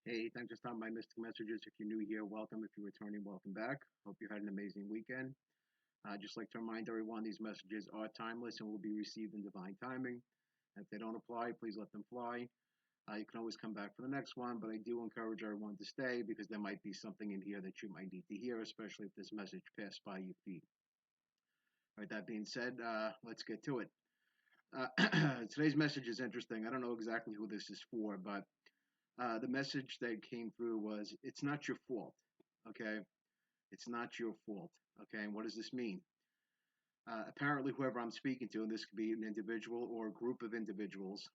Hey, thanks for stopping by Mystic Messages. If you're new here, welcome. If you're returning, welcome back. Hope you had an amazing weekend. I'd just like to remind everyone these messages are timeless and will be received in divine timing. If they don't apply, please let them fly. You can always come back for the next one, but I do encourage everyone to stay because there might be something in here that you might need to hear, especially if this message passed by your feed. All right, that being said, let's get to it. Today's message is interesting. I don't know exactly who this is for, but the message that came through was it's not your fault. Okay. It's not your fault. Okay. And what does this mean? Apparently, whoever I'm speaking to, and this could be an individual or a group of individuals,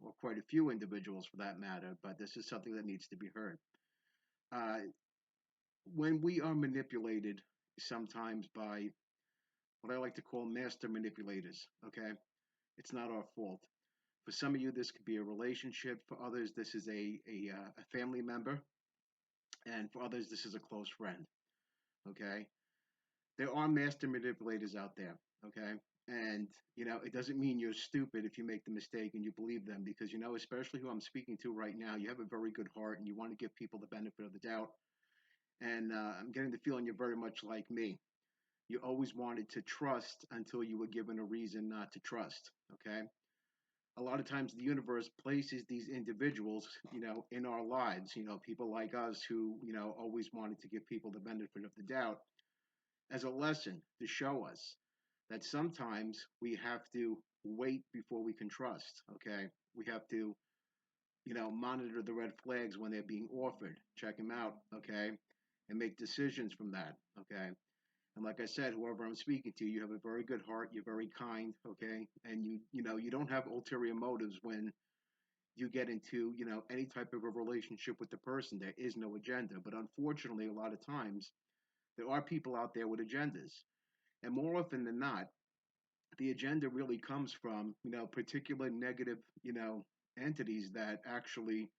or quite a few individuals for that matter, but this is something that needs to be heard. Uh, when we are manipulated, sometimes by what I like to call master manipulators, okay, it's not our fault. For some of you, this could be a relationship. For others, this is a family member. And for others, this is a close friend. Okay. There are master manipulators out there. Okay. And, it doesn't mean you're stupid if you make the mistake and you believe them because, especially who I'm speaking to right now, you have a very good heart and you want to give people the benefit of the doubt. And I'm getting the feeling you're very much like me. You always wanted to trust until you were given a reason not to trust. Okay. A lot of times the universe places these individuals, in our lives, people like us who, always wanted to give people the benefit of the doubt as a lesson to show us that sometimes we have to wait before we can trust. Okay. We have to, monitor the red flags when they're being offered, check them out. Okay. And make decisions from that. Okay. And like I said, whoever I'm speaking to, you have a very good heart. You're very kind. Okay. And you don't have ulterior motives when you get into, any type of a relationship with the person. There is no agenda. But unfortunately, a lot of times there are people out there with agendas. And more often than not, the agenda really comes from, particular negative, entities that actually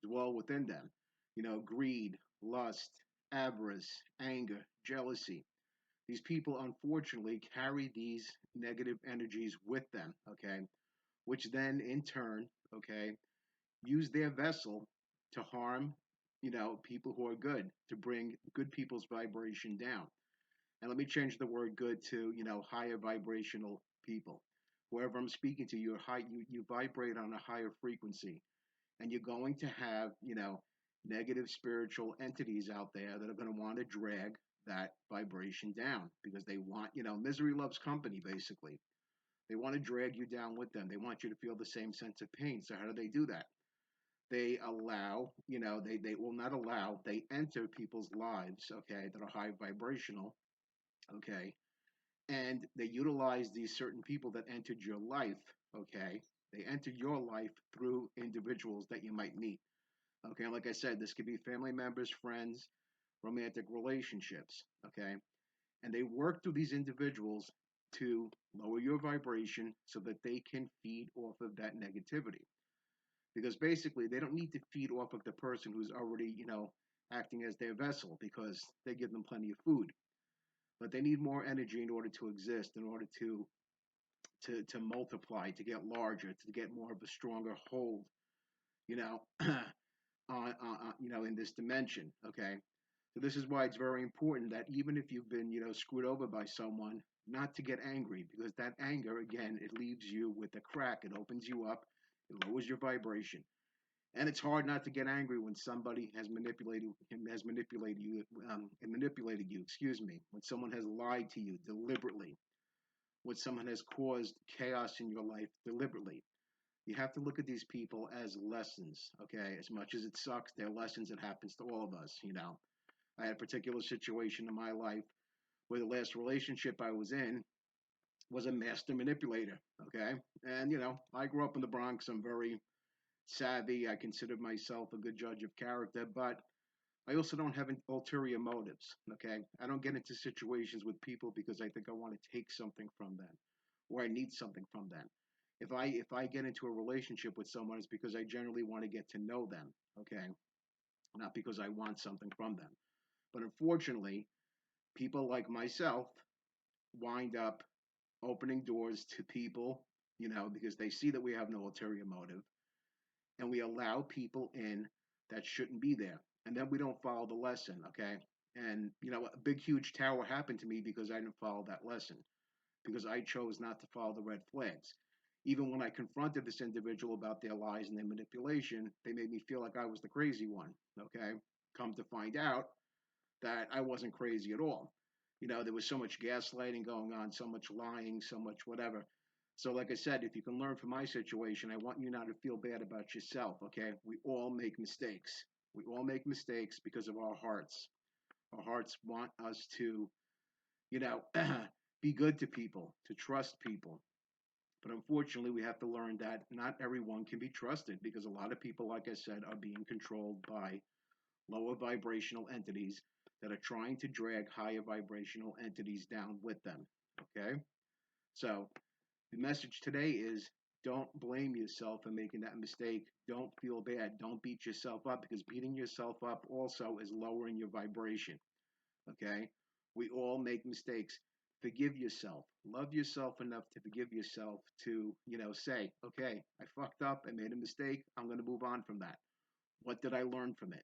dwell within them. Greed, lust, avarice, anger, jealousy. These people unfortunately carry these negative energies with them, okay, which then in turn, okay, use their vessel to harm, people who are good, to bring good people's vibration down. And let me change the word good to, higher vibrational people. Whoever I'm speaking to, you vibrate on a higher frequency. And you're going to have, negative spiritual entities out there that are going to want to drag that vibration down because they want, misery loves company, basically. They want to drag you down with them. They want you to feel the same sense of pain. So how do they do that? They allow, they will not allow, they enter people's lives, okay, that are high vibrational, okay, and they utilize these certain people that entered your life, okay. They entered your life through individuals that you might meet, okay. Like I said, this could be family members, friends, romantic relationships, okay. And they work through these individuals to lower your vibration so that they can feed off of that negativity, because basically they don't need to feed off of the person who's already, acting as their vessel because they give them plenty of food, but they need more energy in order to exist, in order to multiply, to get larger, to get more of a stronger hold, you know, in this dimension. Okay, so this is why it's very important that even if you've been, screwed over by someone, not to get angry, because that anger, again, it leaves you with a crack. It opens you up. It lowers your vibration. And it's hard not to get angry when somebody has manipulated you. Excuse me. When someone has lied to you deliberately, when someone has caused chaos in your life deliberately. You have to look at these people as lessons, okay? As much as it sucks, they're lessons. It happens to all of us. I had a particular situation in my life where the last relationship I was in was a master manipulator, okay? And, I grew up in the Bronx. I'm very savvy. I consider myself a good judge of character, but I also don't have ulterior motives, okay? I don't get into situations with people because I think I want to take something from them or I need something from them. If I get into a relationship with someone, it's because I generally want to get to know them, okay? Not because I want something from them. But unfortunately, people like myself wind up opening doors to people, because they see that we have no ulterior motive, and we allow people in that shouldn't be there. And then we don't follow the lesson, okay? And, a big, huge tower happened to me because I didn't follow that lesson, because I chose not to follow the red flags. Even when I confronted this individual about their lies and their manipulation, they made me feel like I was the crazy one, okay? Come to find out that I wasn't crazy at all. There was so much gaslighting going on, so much lying, so much whatever. So, like I said, if you can learn from my situation, I want you not to feel bad about yourself, okay? We all make mistakes. We all make mistakes because of our hearts. Our hearts want us to, you know, be good to people, to trust people. But unfortunately, we have to learn that not everyone can be trusted because a lot of people, like I said, are being controlled by lower vibrational entities that are trying to drag higher vibrational entities down with them. Okay? So the message today is don't blame yourself for making that mistake. Don't feel bad. Don't beat yourself up because beating yourself up also is lowering your vibration. Okay? We all make mistakes. Forgive yourself. Love yourself enough to forgive yourself to, say, okay, I fucked up. I made a mistake. I'm going to move on from that. What did I learn from it?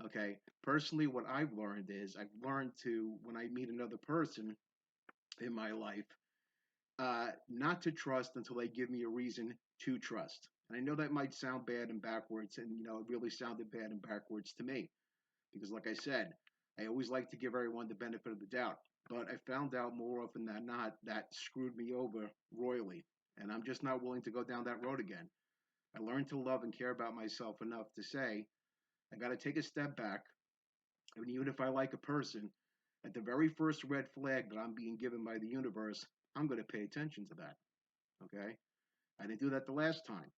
Okay. Personally, what I've learned is I've learned to, when I meet another person in my life, not to trust until they give me a reason to trust. And I know that might sound bad and backwards, and it really sounded bad and backwards to me because, like I said, I always like to give everyone the benefit of the doubt. But I found out more often than not that screwed me over royally, and I'm just not willing to go down that road again. I learned to love and care about myself enough to say I got to take a step back. I mean, even if I like a person, at the very first red flag that I'm being given by the universe, I'm going to pay attention to that. Okay? I didn't do that the last time.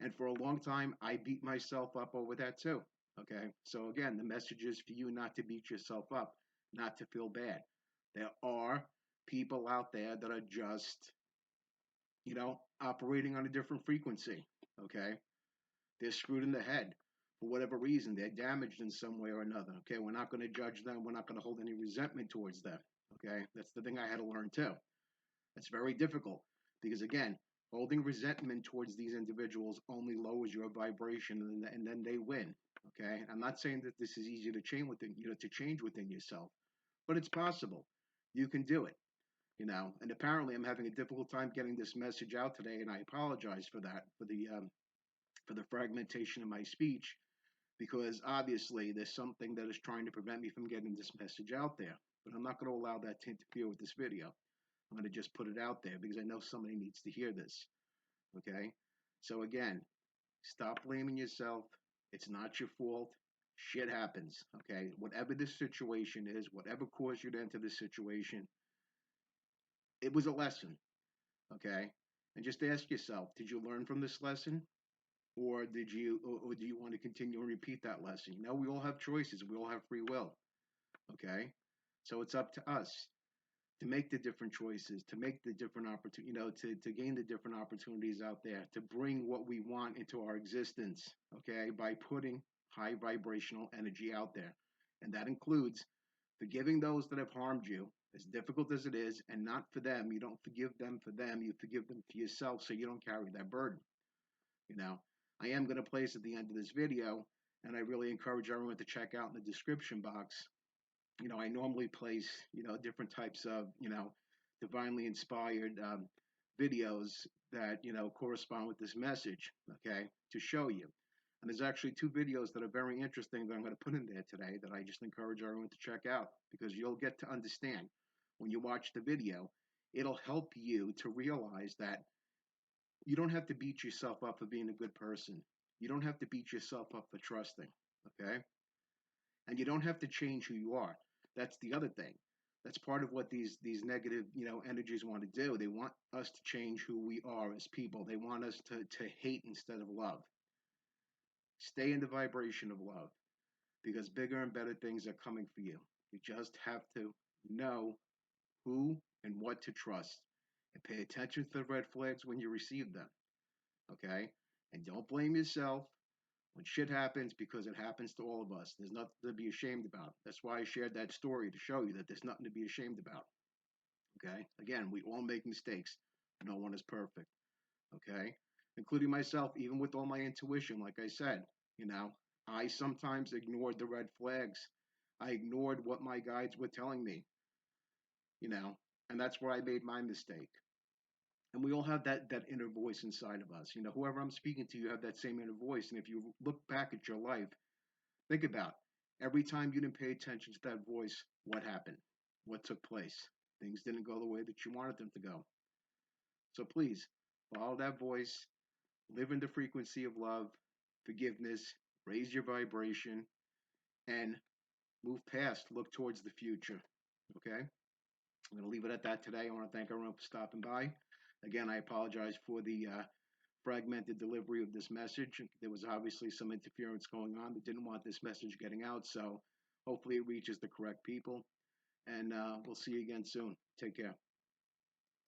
And for a long time, I beat myself up over that too. Okay? So again, the message is for you not to beat yourself up, not to feel bad. There are people out there that are just, operating on a different frequency. Okay? They're screwed in the head for whatever reason. They're damaged in some way or another. Okay? We're not going to judge them. We're not going to hold any resentment towards them. Okay? That's the thing I had to learn too. It's very difficult because, again, holding resentment towards these individuals only lowers your vibration, and then they win. Okay, I'm not saying that this is easy to change within to change within yourself, but it's possible. You can do it. And apparently I'm having a difficult time getting this message out today, and I apologize for that, for the fragmentation of my speech, because obviously there's something that is trying to prevent me from getting this message out there. But I'm not going to allow that to interfere with this video. I'm going to just put it out there because I know somebody needs to hear this. Okay? So again, stop blaming yourself. It's not your fault. Shit happens. Okay? Whatever this situation is, whatever caused you to enter this situation, it was a lesson. Okay? And just ask yourself, did you learn from this lesson? Or do you want to continue and repeat that lesson? We all have choices. We all have free will. Okay? So it's up to us to make the different choices, to make the different opportunities, to gain the different opportunities out there, to bring what we want into our existence, okay, by putting high vibrational energy out there. And that includes forgiving those that have harmed you, as difficult as it is, and not for them. You don't forgive them for them, you forgive them for yourself so you don't carry that burden. I am going to place at the end of this video, and I really encourage everyone to check out in the description box. I normally place, different types of, divinely inspired videos that, correspond with this message, okay, to show you. And there's actually two videos that are very interesting that I'm going to put in there today that I just encourage everyone to check out because you'll get to understand when you watch the video. It'll help you to realize that you don't have to beat yourself up for being a good person. You don't have to beat yourself up for trusting, okay? And you don't have to change who you are. That's the other thing. That's part of what these negative, energies want to do. They want us to change who we are as people. They want us to hate instead of love. Stay in the vibration of love because bigger and better things are coming for you. You just have to know who and what to trust and pay attention to the red flags when you receive them. Okay? And don't blame yourself when shit happens because it happens to all of us. There's nothing to be ashamed about. That's why I shared that story to show you that there's nothing to be ashamed about. Okay? Again, we all make mistakes. No one is perfect. Okay? Including myself, even with all my intuition, like I said, I sometimes ignored the red flags. I ignored what my guides were telling me, you know, and that's where I made my mistake. And we all have that inner voice inside of us. Whoever I'm speaking to, you have that same inner voice. And if you look back at your life, think about every time you didn't pay attention to that voice, what happened? What took place? Things didn't go the way that you wanted them to go. So please follow that voice, live in the frequency of love, forgiveness, raise your vibration, and move past, look towards the future. Okay? I'm going to leave it at that today. I want to thank everyone for stopping by. Again, I apologize for the fragmented delivery of this message. There was obviously some interference going on that didn't want this message getting out. So hopefully it reaches the correct people. And we'll see you again soon. Take care.